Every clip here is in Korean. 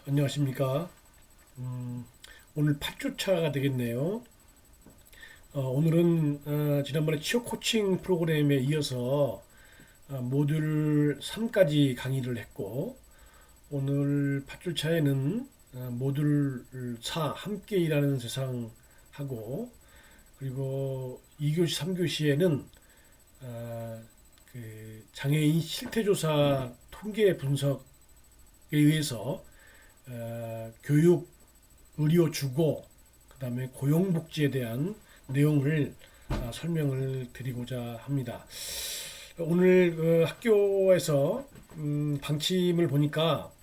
안녕하십니까. 오늘 8주차가 되겠네요. 오늘은 지난번에 취업 코칭 프로그램에 이어서 모듈 3까지 강의를 했고, 오늘 8주차에는 모듈 4 함께 일하는 세상하고, 그리고 2교시, 3교시에는 그 장애인 실태조사 통계 분석에 의해서 교육, 의료, 주거, 그다음에 고용복지에 대한 내용을 설명을 드리고자 합니다. 오늘 학교에서 방침을 보니까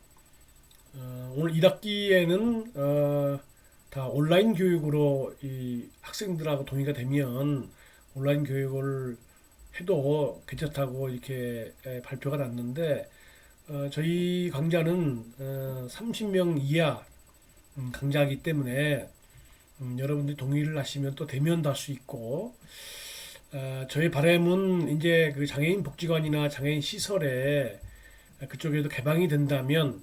오늘 1학기에는 다 온라인 교육으로 이 학생들하고 동의가 되면 온라인 교육을 해도 괜찮다고 이렇게 발표가 났는데 저희 강좌는 30명 이하 강좌이기 때문에 여러분들이 동의를 하시면 또 대면도 할 수 있고 저희 바람은 이제 그 장애인 복지관이나 장애인 시설에 그쪽에도 개방이 된다면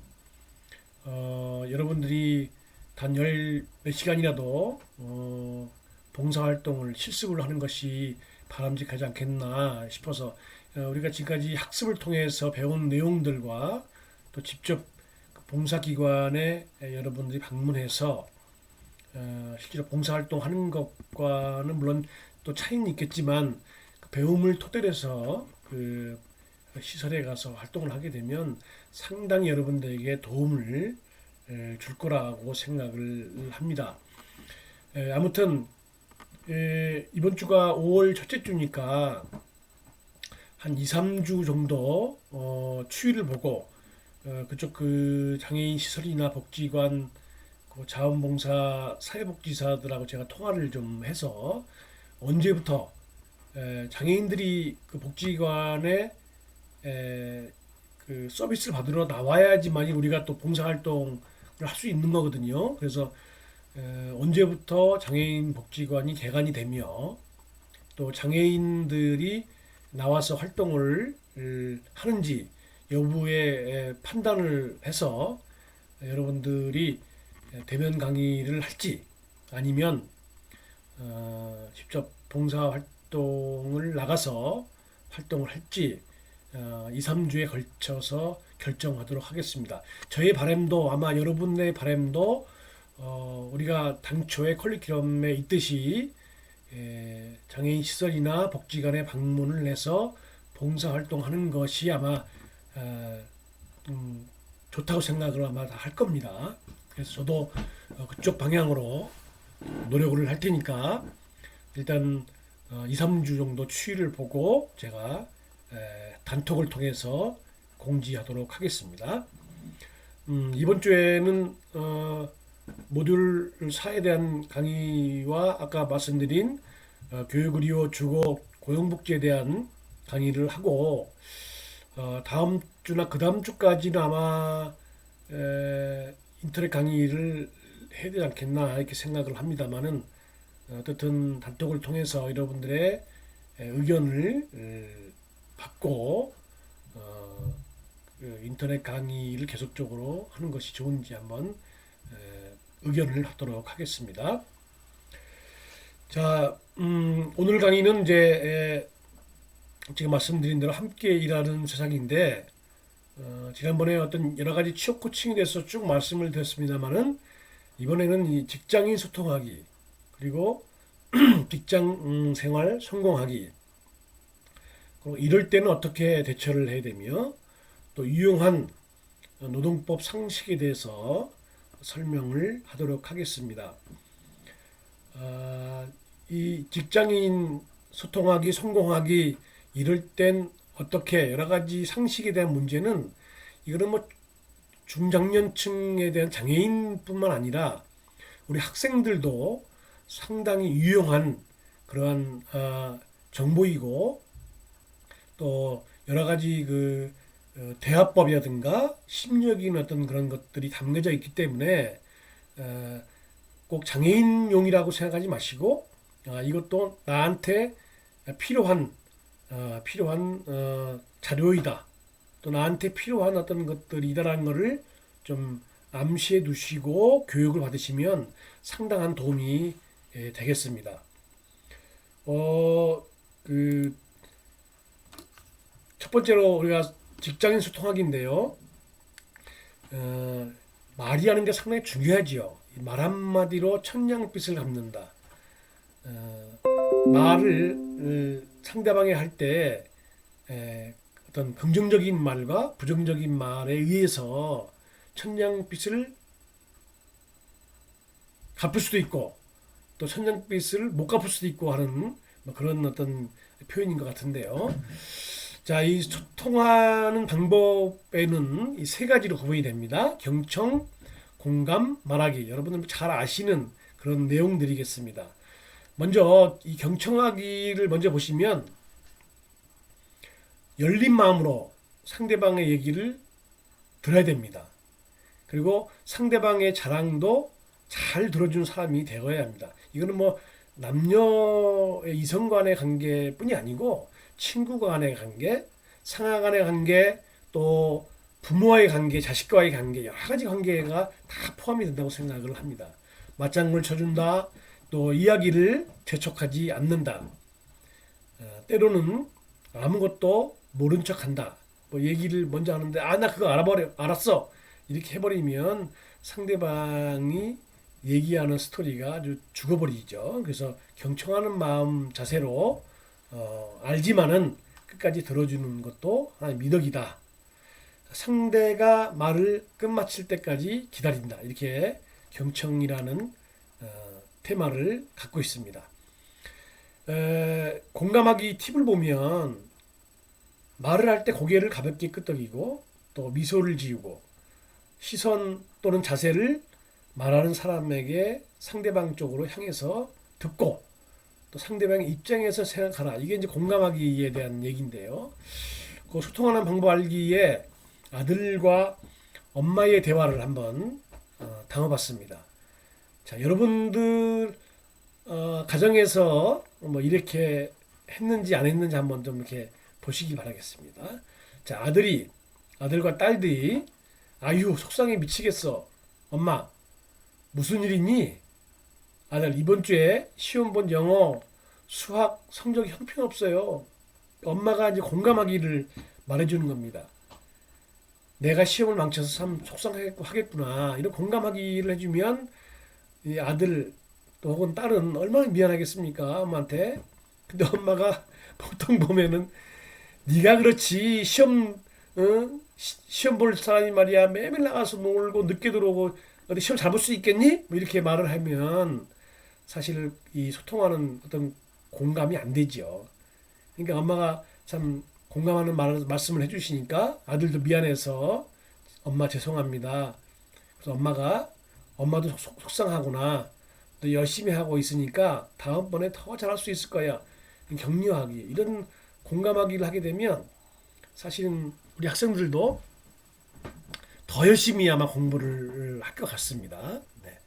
여러분들이 단 열 몇 시간이라도 봉사활동을 실습을 하는 것이 바람직하지 않겠나 싶어서 우리가 지금까지 학습을 통해서 배운 내용들과 또 직접 그 봉사기관에 여러분들이 방문해서 실제로 봉사활동하는 것과는 물론 또 차이는 있겠지만 그 배움을 토대로 해서 그 시설에 가서 활동을 하게 되면 상당히 여러분들에게 도움을 줄 거라고 생각을 합니다. 아무튼 이번 주가 5월 첫째 주니까 한 2, 3주 정도 추이를 보고 그쪽 그 장애인 시설이나 복지관 그 자원봉사 사회복지사들하고 제가 통화를 좀 해서 언제부터 장애인들이 그 복지관에 그 서비스를 받으러 나와야지만 우리가 또 봉사활동을 할 수 있는 거거든요. 그래서 언제부터 장애인 복지관이 개관이 되며 또 장애인들이 나와서 활동을 하는지 여부에 판단을 해서 여러분들이 대면 강의를 할지 아니면 직접 봉사 활동을 나가서 활동을 할지 2, 3주에 걸쳐서 결정하도록 하겠습니다. 저의 바람도 아마 여러분의 바람도 우리가 당초에 컬리큘럼에 있듯이 장애인 시설이나 복지관에 방문을 해서 봉사활동하는 것이 아마 좋다고 생각을 아마 다 할 겁니다. 그래서 저도 그쪽 방향으로 노력을 할 테니까 일단 2, 3주 정도 추이를 보고 제가 단톡을 통해서 공지하도록 하겠습니다. 이번 주에는 모듈 4에 대한 강의와 아까 말씀드린 교육, 의료, 주거, 고용복지에 대한 강의를 하고 다음 주나 그 다음 주까지는 아마 인터넷 강의를 해야 되지 않겠나 이렇게 생각을 합니다만은 어떻든 단톡을 통해서 여러분들의 의견을 받고 그 인터넷 강의를 계속적으로 하는 것이 좋은지 한번 의견을 하도록 하겠습니다. 자, 오늘 강의는 이제 제가 말씀드린 대로 함께 일하는 세상인데 지난번에 어떤 여러 가지 취업 코칭에 대해서 쭉 말씀을 드렸습니다만은 이번에는 이 직장인 소통하기 그리고 직장 생활 성공하기 그리고 이럴 때는 어떻게 대처를 해야 되며 또 유용한 노동법 상식에 대해서 설명을 하도록 하겠습니다. 이 직장인 소통하기, 성공하기 이럴 땐 어떻게 여러 가지 상식에 대한 문제는 이거는 뭐 중장년층에 대한 장애인뿐만 아니라 우리 학생들도 상당히 유용한 그러한 정보이고 또 여러 가지 그 대화법이라든가 심리적인 어떤 그런 것들이 담겨져 있기 때문에 꼭 장애인용이라고 생각하지 마시고 이것도 나한테 필요한 자료이다 또 나한테 필요한 어떤 것들이다라는 것을 좀 암시해 두시고 교육을 받으시면 상당한 도움이 되겠습니다. 그 첫 번째로 우리가 직장인 소통하기인데요. 말이 하는 게 상당히 중요하지요. 말 한마디로 천냥빚을 갚는다. 말을 상대방이 할 때 어떤 긍정적인 말과 부정적인 말에 의해서 천냥빚을 갚을 수도 있고 또 천냥빚을 못 갚을 수도 있고 하는 그런 어떤 표현인 것 같은데요. 자, 이 소통하는 방법에는 이 세 가지로 구분이 됩니다. 경청, 공감, 말하기. 여러분들 잘 아시는 그런 내용들이겠습니다. 먼저 이 경청하기를 먼저 보시면 열린 마음으로 상대방의 얘기를 들어야 됩니다. 그리고 상대방의 자랑도 잘 들어주는 사람이 되어야 합니다. 이거는 뭐 남녀의 이성 간의 관계뿐이 아니고 친구 간의 관계, 상하 간의 관계, 또 부모와의 관계, 자식과의 관계, 여러 가지 관계가 다 포함이 된다고 생각을 합니다. 맞장구를 쳐준다, 또 이야기를 재촉하지 않는다. 때로는 아무것도 모른 척한다. 뭐 얘기를 먼저 하는데 나 그거 알았어. 이렇게 해버리면 상대방이 얘기하는 스토리가 아주 죽어버리죠. 그래서 경청하는 마음 자세로 알지만은 끝까지 들어주는 것도 하나의 미덕이다. 상대가 말을 끝마칠 때까지 기다린다. 이렇게 경청이라는 테마를 갖고 있습니다. 공감하기 팁을 보면 말을 할 때 고개를 가볍게 끄덕이고 또 미소를 지우고 시선 또는 자세를 말하는 사람에게 상대방 쪽으로 향해서 듣고 또 상대방의 입장에서 생각하라. 이게 이제 공감하기에 대한 얘기인데요. 그 소통하는 방법 알기에 아들과 엄마의 대화를 한번 담아봤습니다. 자, 여러분들 가정에서 뭐 이렇게 했는지 안 했는지 한번 좀 이렇게 보시기 바라겠습니다. 자, 아들과 딸들이 아유 속상해 미치겠어. 엄마 무슨 일 있니? 아들 이번 주에 시험 본 영어 수학 성적이 형편없어요. 엄마가 이제 공감하기를 말해주는 겁니다. 내가 시험을 망쳐서 참 속상하겠구나. 이런 공감하기를 해주면 이 아들 또 혹은 딸은 얼마나 미안하겠습니까? 엄마한테. 근데 엄마가 보통 보면은 네가 그렇지 시험 볼 사람이 말이야 매일 나가서 놀고 늦게 들어오고 어디 시험 잘 볼 수 있겠니? 뭐 이렇게 말을 하면 사실 이 소통하는 어떤 공감이 안 되죠. 그러니까 엄마가 참 공감하는 말씀을 해주시니까 아들도 미안해서 엄마 죄송합니다. 그래서 엄마도 속상하구나. 또 열심히 하고 있으니까 다음번에 더 잘할 수 있을 거야. 격려하기 이런 공감하기를 하게 되면 사실은 우리 학생들도 더 열심히 아마 공부를 할 것 같습니다. 네.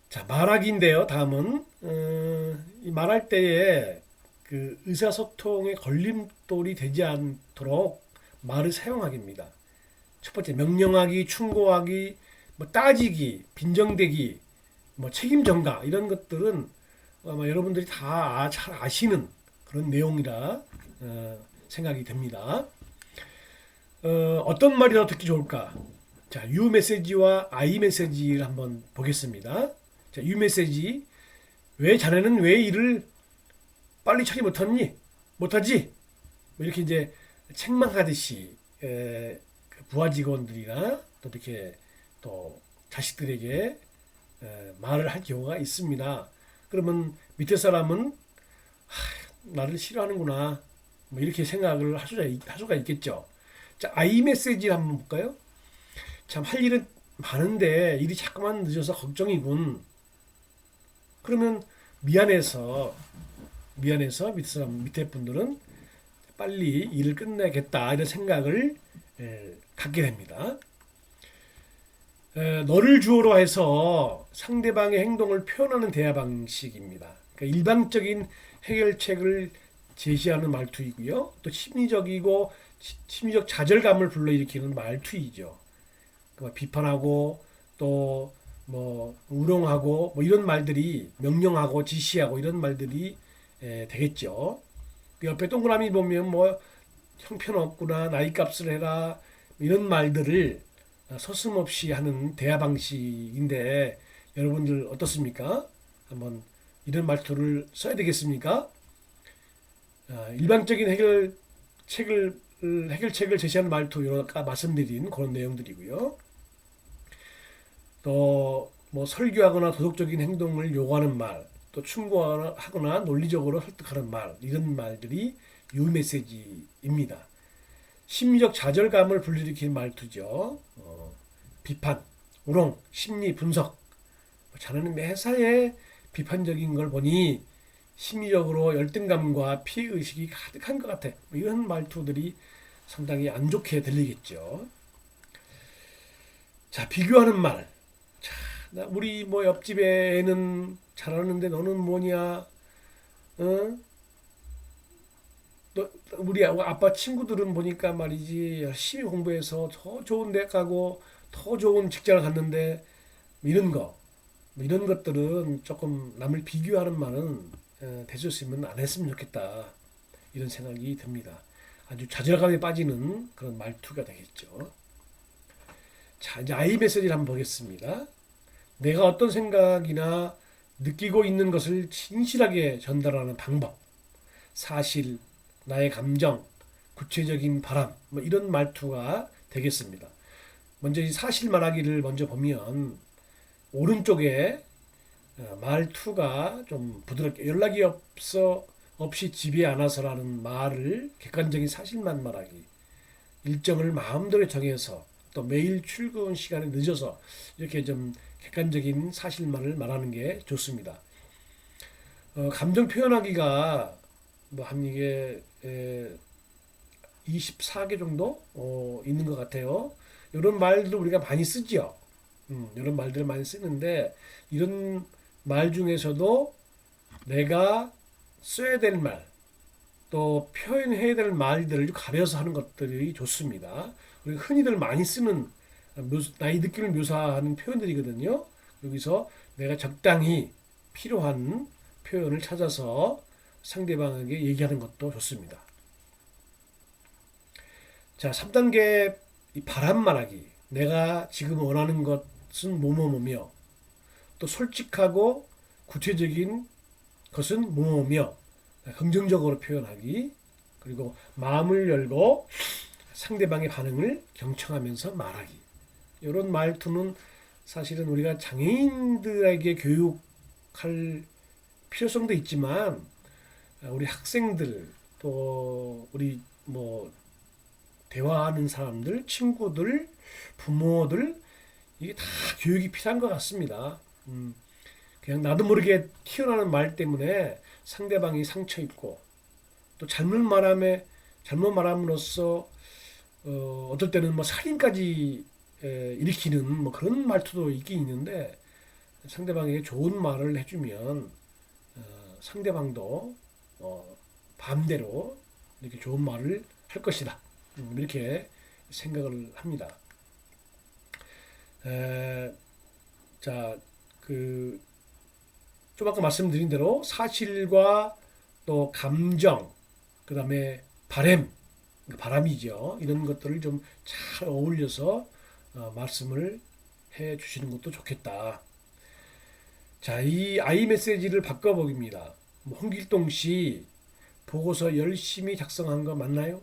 자, 말하기인데요. 다음은 이 말할 때에 그 의사소통의 걸림돌이 되지 않도록 말을 사용하기입니다. 첫 번째 명령하기, 충고하기, 뭐 따지기, 빈정대기, 뭐 책임 전가 이런 것들은 아마 여러분들이 다 잘 아시는 그런 내용이라 생각이 됩니다. 어떤 말이 더 듣기 좋을까? 자, 유 메시지와 아이 메시지를 한번 보겠습니다. 자, 유 메시지. 왜 자네는 왜 일을 빨리 처리 못하지? 뭐 이렇게 이제 책망하듯이 부하 직원들이나 또 이렇게 또 자식들에게 말을 할 경우가 있습니다. 그러면 밑에 사람은 나를 싫어하는구나. 뭐 이렇게 생각을 할 수가 있겠죠. 자, 아이 메시지를 한번 볼까요? 참 할 일은 많은데 일이 자꾸만 늦어서 걱정이군. 그러면 미안해서 밑에 분들은 빨리 일을 끝내겠다 이런 생각을 갖게 됩니다. 너를 주어로 해서 상대방의 행동을 표현하는 대화 방식입니다. 그러니까 일방적인 해결책을 제시하는 말투이고요. 또 심리적 좌절감을 불러일으키는 말투이죠. 비판하고 또 뭐 우롱하고 뭐 이런 말들이 명령하고 지시하고 이런 말들이 되겠죠. 그 옆에 동그라미 보면 뭐 형편없구나 나이값을 해라 이런 말들을 서슴없이 하는 대화 방식인데 여러분들 어떻습니까? 한번 이런 말투를 써야 되겠습니까? 일반적인 해결책을 제시하는 말투 아까 말씀드린 그런 내용들이고요. 또 뭐 설교하거나 도덕적인 행동을 요구하는 말, 또 충고하거나 논리적으로 설득하는 말 이런 말들이 유메시지입니다. 심리적 좌절감을 불러일으키는 말투죠. 비판, 우롱, 심리 분석. 자네는 매사에 비판적인 걸 보니 심리적으로 열등감과 피해의식이 가득한 것 같아. 이런 말투들이 상당히 안 좋게 들리겠죠. 자, 비교하는 말. 자, 우리 뭐 옆집 애는 잘하는데 너는 뭐냐? 어? 우리 아빠 친구들은 보니까 말이지 열심히 공부해서 더 좋은 대 가고 더 좋은 직장을 갔는데 이런 거 이런 것들은 조금 남을 비교하는 말은 되셨으면 안 했으면 좋겠다 이런 생각이 듭니다. 아주 좌절감에 빠지는 그런 말투가 되겠죠. 자, 이제 아이 메시지를 한번 보겠습니다. 내가 어떤 생각이나 느끼고 있는 것을 진실하게 전달하는 방법, 사실, 나의 감정, 구체적인 바람, 뭐 이런 말투가 되겠습니다. 먼저 이 사실 말하기를 먼저 보면 오른쪽에 말투가 좀 부드럽게 연락이 없이 집에 안 와서라는 말을 객관적인 사실만 말하기, 일정을 마음대로 정해서 또 매일 출근 시간에 늦어서 이렇게 좀 객관적인 사실만을 말하는 게 좋습니다. 감정 표현하기가 뭐 한 이게 24개 정도 있는 것 같아요. 이런 말도 우리가 많이 쓰죠. 이런 말들을 많이 쓰는데 이런 말 중에서도 내가 써야 될 말, 또 표현해야 될 말들을 가려서 하는 것들이 좋습니다. 우리가 흔히들 많이 쓰는 나의 느낌을 묘사하는 표현들이거든요. 여기서 내가 적당히 필요한 표현을 찾아서 상대방에게 얘기하는 것도 좋습니다. 자, 3단계 바람 말하기. 내가 지금 원하는 것은 뭐뭐뭐며 또 솔직하고 구체적인 것은 뭐뭐며 긍정적으로 표현하기. 그리고 마음을 열고 상대방의 반응을 경청하면서 말하기. 이런 말투는 사실은 우리가 장애인들에게 교육할 필요성도 있지만 우리 학생들 또 우리 뭐 대화하는 사람들, 친구들, 부모들 이게 다 교육이 필요한 것 같습니다. 그냥 나도 모르게 튀어나오는 말 때문에 상대방이 상처 입고 또 잘못 말함으로써 어떨 때는 뭐 살인까지 일으키는 뭐 그런 말투도 있긴 있는데 상대방에게 좋은 말을 해주면 상대방도 반대로 이렇게 좋은 말을 할 것이다. 이렇게 생각을 합니다. 자, 좀 아까 말씀드린 대로 사실과 또 감정, 그 다음에 바람이죠. 이런 것들을 좀 잘 어울려서 말씀을 해 주시는 것도 좋겠다. 자, 이 아이 메시지를 바꿔보기입니다. 홍길동 씨 보고서 열심히 작성한 거 맞나요?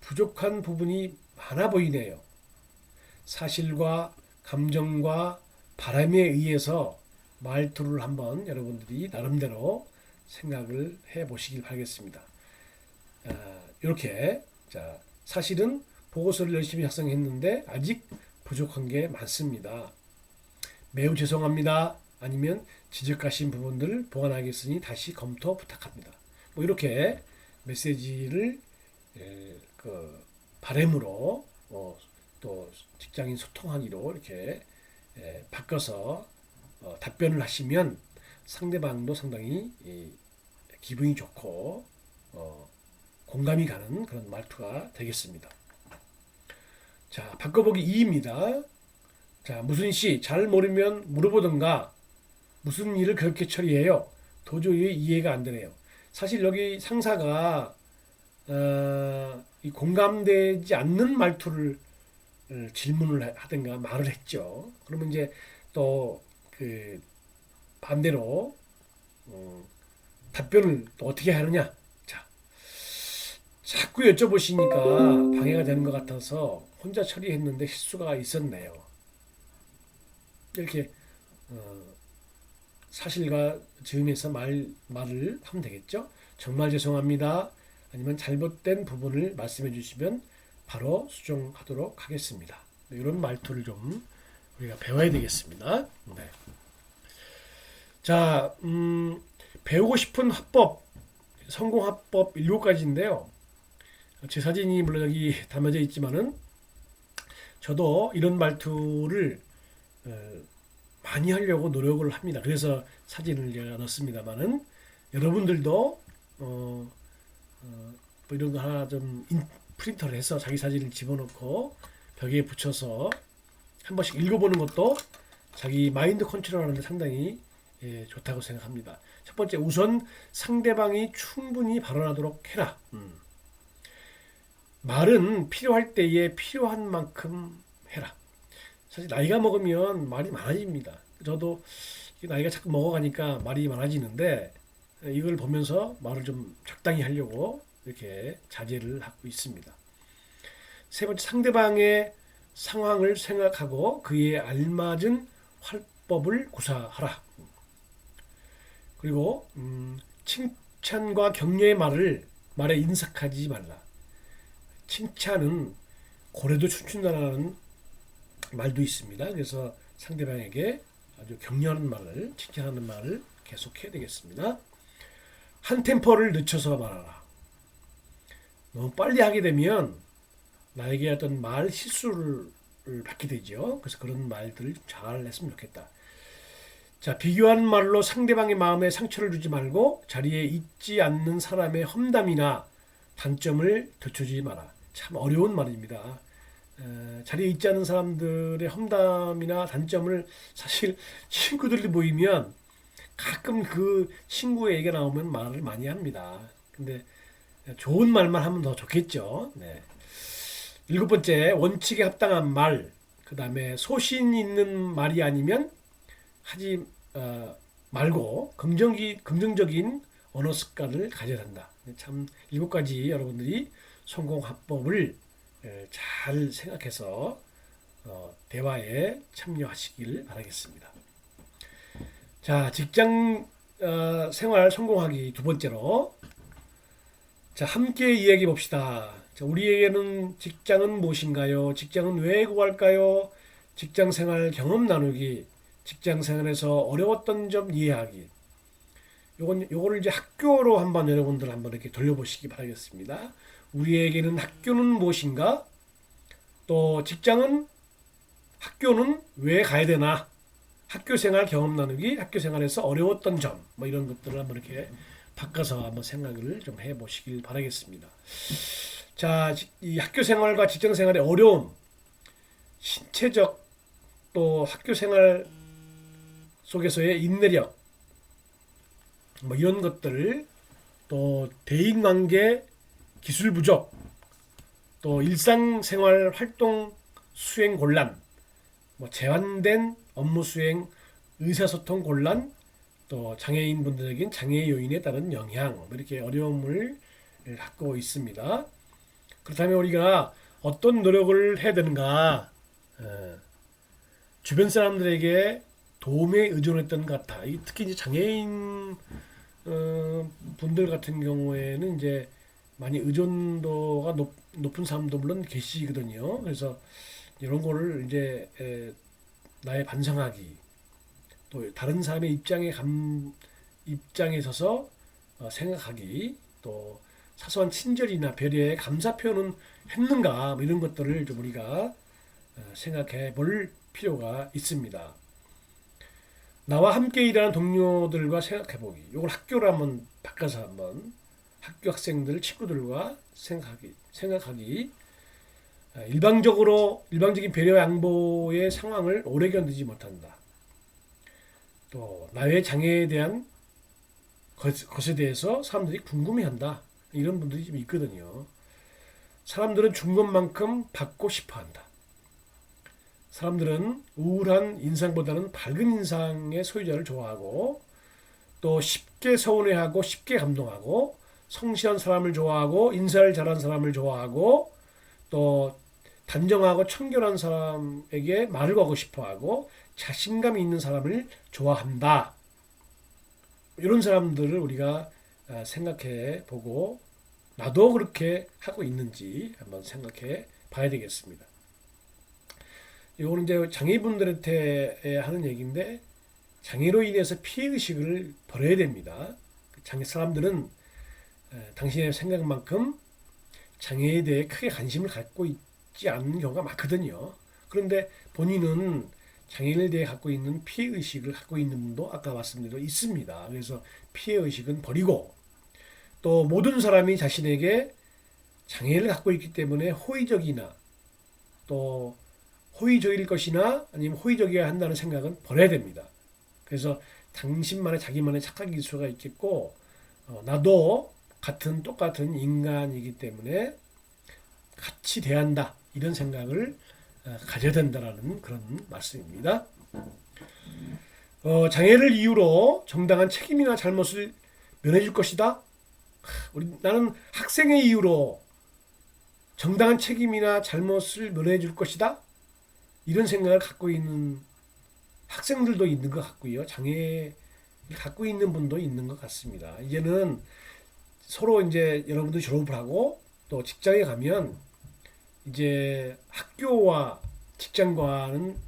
부족한 부분이 많아 보이네요. 사실과 감정과 바람에 의해서 말투를 한번 여러분들이 나름대로 생각을 해 보시길 바라겠습니다. 이렇게 자, 사실은 보고서를 열심히 작성했는데 아직 부족한 게 많습니다. 매우 죄송합니다. 아니면 지적하신 부분들 보완하겠으니 다시 검토 부탁합니다. 뭐 이렇게 메시지를 바램으로 또 직장인 소통하기로 이렇게 바꿔서 답변을 하시면 상대방도 상당히 기분이 좋고 공감이 가는 그런 말투가 되겠습니다. 자, 바꿔보기 2입니다. 자, 무슨 시 잘 모르면 물어보든가 무슨 일을 그렇게 처리해요? 도저히 이해가 안 되네요. 사실 여기 상사가 이 공감되지 않는 말투를 질문을 하든가 말을 했죠. 그러면 이제 또 그 반대로 답변을 또 어떻게 하느냐? 자, 자꾸 여쭤보시니까 방해가 되는 것 같아서 혼자 처리했는데 실수가 있었네요. 이렇게 어, 사실과 즈음에서 말을 하면 되겠죠. 정말 죄송합니다. 아니면 잘못된 부분을 말씀해 주시면 바로 수정하도록 하겠습니다. 이런 말투를 좀 우리가 배워야 되겠습니다. 네. 자, 배우고 싶은 화법, 성공 화법 7가지인데요. 제 사진이 물론 여기 담아져 있지만은 저도 이런 말투를 많이 하려고 노력을 합니다. 그래서 사진을 제가 넣습니다만은 여러분들도 뭐 이런 거 하나 좀 프린터를 해서 자기 사진을 집어넣고 벽에 붙여서 한 번씩 읽어보는 것도 자기 마인드 컨트롤하는데 상당히 좋다고 생각합니다. 첫 번째, 우선 상대방이 충분히 발언하도록 해라. 말은 필요할 때에 필요한 만큼 해라. 사실 나이가 먹으면 말이 많아집니다. 저도 나이가 자꾸 먹어가니까 말이 많아지는데 이걸 보면서 말을 좀 적당히 하려고 이렇게 자제를 하고 있습니다. 세 번째, 상대방의 상황을 생각하고 그에 알맞은 화법을 구사하라. 그리고 칭찬과 격려의 말에 인색하지 말라. 칭찬은 고래도 춤춘다는 말도 있습니다. 그래서 상대방에게 아주 격려하는 말을, 칭찬하는 말을 계속해야 되겠습니다. 한 템포를 늦춰서 말하라. 너무 빨리 하게 되면 나에게 어떤 말 실수를 받게 되죠. 그래서 그런 말들을 잘 했으면 좋겠다. 자, 비교하는 말로 상대방의 마음에 상처를 주지 말고 자리에 있지 않는 사람의 험담이나 단점을 들춰주지 마라. 참 어려운 말입니다. 자리에 있지 않은 사람들의 험담이나 단점을 사실 친구들이 모이면 가끔 그 친구의 얘기가 나오면 말을 많이 합니다. 근데 좋은 말만 하면 더 좋겠죠. 네. 7번째, 원칙에 합당한 말. 그 다음에 소신 있는 말이 아니면 하지 말고 긍정적인 언어 습관을 가져야 한다. 참 7가지 여러분들이 성공 화법을 잘 생각해서 대화에 참여하시길 바라겠습니다. 자, 직장 생활 성공하기 2번째로, 자, 함께 이야기해 봅시다. 자, 우리에게는 직장은 무엇인가요? 직장은 왜 구할까요? 직장 생활 경험 나누기, 직장 생활에서 어려웠던 점 이해하기. 요거를 이제 학교로 한번 여러분들 한번 이렇게 돌려보시기 바라겠습니다. 우리에게는 학교는 무엇인가? 또 학교는 왜 가야 되나? 학교 생활 경험 나누기, 학교 생활에서 어려웠던 점, 뭐 이런 것들을 한번 이렇게 바꿔서 한번 생각을 좀 해보시길 바라겠습니다. 자, 이 학교 생활과 직장 생활의 어려움, 신체적 또 학교 생활 속에서의 인내력, 뭐 이런 것들, 또 대인관계 기술 부족, 또 일상생활 활동 수행 곤란, 뭐 제한된 업무 수행, 의사소통 곤란, 또 장애인 분들에겐 장애 요인에 따른 영향, 뭐 이렇게 어려움을 갖고 있습니다. 그렇다면 우리가 어떤 노력을 해야 되는가? 주변 사람들에게 도움에 의존했던 것 같아. 특히 이제 장애인 분들 같은 경우에는 이제 많이 의존도가 높은 사람도 물론 계시거든요. 그래서 이런 거를 이제 나의 반성하기, 또 다른 사람의 입장에 서서 생각하기, 또 사소한 친절이나 배려의 감사 표현은 했는가, 뭐 이런 것들을 좀 우리가 생각해 볼 필요가 있습니다. 나와 함께 일하는 동료들과 생각해 보기. 이걸 학교로 한번 바꿔서 한번 학교 학생들, 친구들과 생각하기. 일방적인 배려 양보의 상황을 오래 견디지 못한다. 또 나의 장애에 대한 것에 대해서 사람들이 궁금해한다. 이런 분들이 좀 있거든요. 사람들은 준 것만큼 받고 싶어한다. 사람들은 우울한 인상보다는 밝은 인상의 소유자를 좋아하고 또 쉽게 서운해하고 쉽게 감동하고 성실한 사람을 좋아하고 인사를 잘하는 사람을 좋아하고 또 단정하고 청결한 사람에게 말을 걸고 싶어하고 자신감이 있는 사람을 좋아한다. 이런 사람들을 우리가 생각해 보고 나도 그렇게 하고 있는지 한번 생각해 봐야 되겠습니다. 이거는 이제 장애인분들한테 하는 얘기인데 장애로 인해서 피해의식을 버려야 됩니다. 장애 사람들은 당신의 생각만큼 장애에 대해 크게 관심을 갖고 있지 않는 경우가 많거든요. 그런데 본인은 장애인에 대해 갖고 있는 피해의식을 갖고 있는 분도 아까 말씀드린 있습니다. 그래서 피해의식은 버리고 또 모든 사람이 자신에게 장애를 갖고 있기 때문에 호의적이나 또 호의적일 것이나 아니면 호의적이어야 한다는 생각은 버려야 됩니다. 그래서 당신만의 자기만의 착각 기수가 있겠고 나도 똑같은 인간이기 때문에 같이 대한다 이런 생각을 가져야 된다라는 그런 말씀입니다. 장애를 이유로 정당한 책임이나 잘못을 면해줄 것이다. 나는 학생의 이유로 정당한 책임이나 잘못을 면해줄 것이다. 이런 생각을 갖고 있는 학생들도 있는 것 같고요. 장애를 갖고 있는 분도 있는 것 같습니다. 이제는 서로 이제 여러분들 졸업을 하고 또 직장에 가면 이제 학교와 직장과는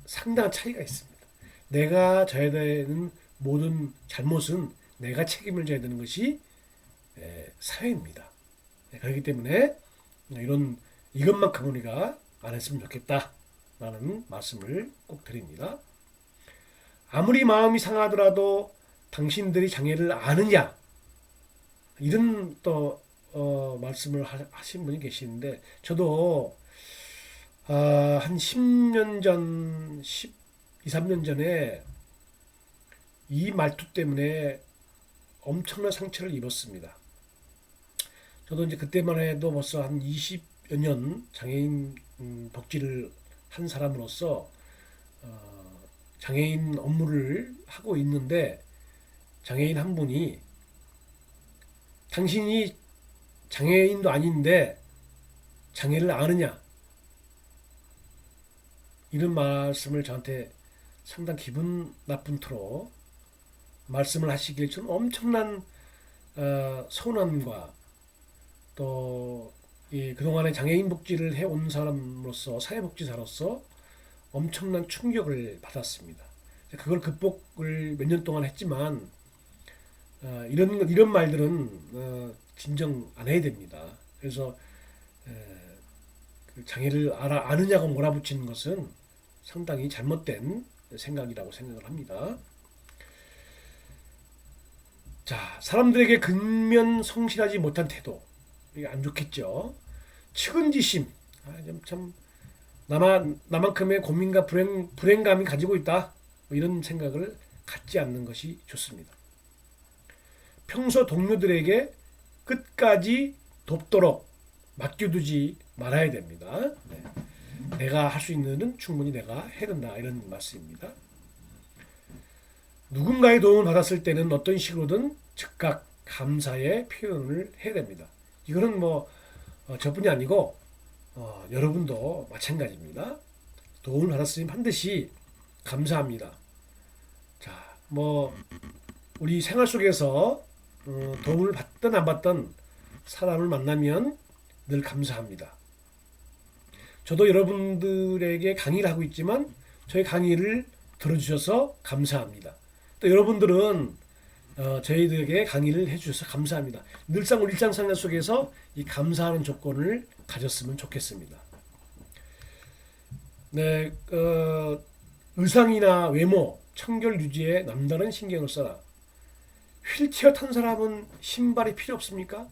상당한 차이가 있습니다. 내가 져야 되는 모든 잘못은 내가 책임을 져야 되는 것이 사회입니다. 그렇기 때문에 이것만큼 우리가 안 했으면 좋겠다라는 말씀을 꼭 드립니다. 아무리 마음이 상하더라도 당신들이 장애를 아느냐 이런 또 말씀을 하신 분이 계시는데 저도 한 10년 전, 2, 3년 전에 이 말투 때문에 엄청난 상처를 입었습니다. 저도 이제 그때만 해도 벌써 한 20여 년 장애인 복지를 한 사람으로서 장애인 업무를 하고 있는데 장애인 한 분이 당신이 장애인도 아닌데 장애를 아느냐 이런 말씀을 저한테 상당 기분 나쁜 터로 말씀을 하시길 좀 엄청난 서운함과 또 그동안에 장애인 복지를 해온 사람으로서 사회복지사로서 엄청난 충격을 받았습니다. 그걸 극복을 몇 년 동안 했지만 이런 말들은 진정 안 해야 됩니다. 그래서 그 장애를 아느냐고 몰아붙이는 것은 상당히 잘못된 생각이라고 생각을 합니다. 자, 사람들에게 근면 성실하지 못한 태도 이게 안 좋겠죠. 측은지심 참 나만큼의 고민과 불행감이 가지고 있다 이런 생각을 갖지 않는 것이 좋습니다. 평소 동료들에게 끝까지 돕도록 맡겨두지 말아야 됩니다. 내가 할 수 있는 일은 충분히 내가 해야 된다 이런 말씀입니다. 누군가의 도움을 받았을 때는 어떤 식으로든 즉각 감사의 표현을 해야 됩니다. 이거는 저뿐이 아니고 여러분도 마찬가지입니다. 도움을 받았으니 반드시 감사합니다. 자, 우리 생활 속에서 도움을 받든 안 받든 사람을 만나면 늘 감사합니다. 저도 여러분들에게 강의를 하고 있지만 저희 강의를 들어주셔서 감사합니다. 또 여러분들은 저희들에게 강의를 해주셔서 감사합니다. 늘상 우리 일상생활 속에서 이 감사하는 조건을 가졌으면 좋겠습니다. 네, 의상이나 외모, 청결 유지에 남다른 신경을 써라. 휠체어 탄 사람은 신발이 필요 없습니까?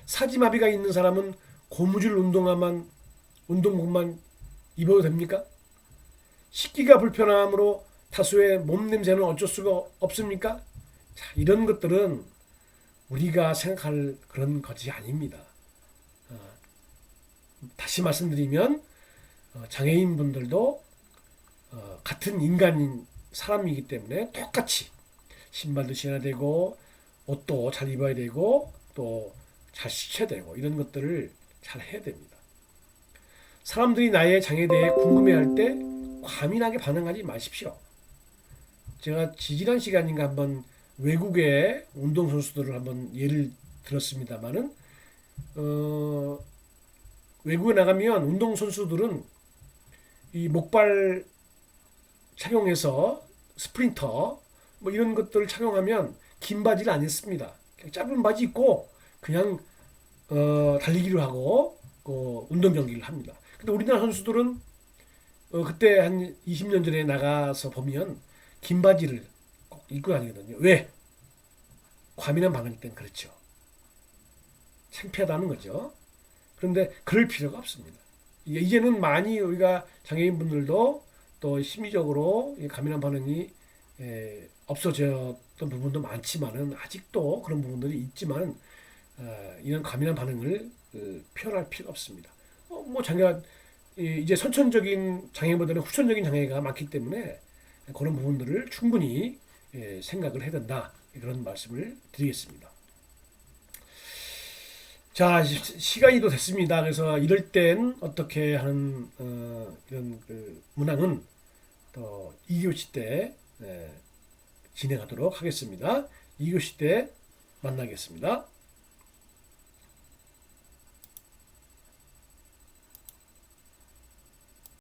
사지마비가 있는 사람은 고무줄 운동복만 입어도 됩니까? 식기가 불편함으로 다수의 몸 냄새는 어쩔 수가 없습니까? 자, 이런 것들은 우리가 생각할 그런 것이 아닙니다. 다시 말씀드리면 장애인 분들도 같은 인간인 사람이기 때문에 똑같이 신발도 신어야 되고 옷도 잘 입어야 되고 또 잘 씻어야 되고 이런 것들을 잘 해야 됩니다. 사람들이 나의 장애에 대해 궁금해할 때 과민하게 반응하지 마십시오. 제가 지지난 시간인가 한번 외국의 운동선수들을 한번 예를 들었습니다만은 외국에 나가면 운동선수들은 이 목발 착용해서 스프린터 뭐 이런 것들을 착용하면 긴 바지를 안 입습니다. 그냥 짧은 바지 입고 그냥 달리기를 하고 운동 경기를 합니다. 근데 우리나라 선수들은 그때 한 20년 전에 나가서 보면 긴 바지를 꼭 입고 다니거든요. 왜? 과민한 반응일 땐 그렇죠. 창피하다는 거죠. 그런데 그럴 필요가 없습니다. 이제는 많이 우리가 장애인분들도 또 심리적으로 과민한 반응이 없어졌던 부분도 많지만은 아직도 그런 부분들이 있지만 이런 과민한 반응을 표현할 필요가 없습니다. 뭐 장애가 이제 선천적인 장애보다는 후천적인 장애가 많기 때문에 그런 부분들을 충분히 생각을 해야 된다. 그런 말씀을 드리겠습니다. 자, 시간이 또 됐습니다. 그래서 이럴 땐 어떻게 하는 이런 문항은 또 2교시 때 진행하도록 하겠습니다. 2교시 때 만나겠습니다.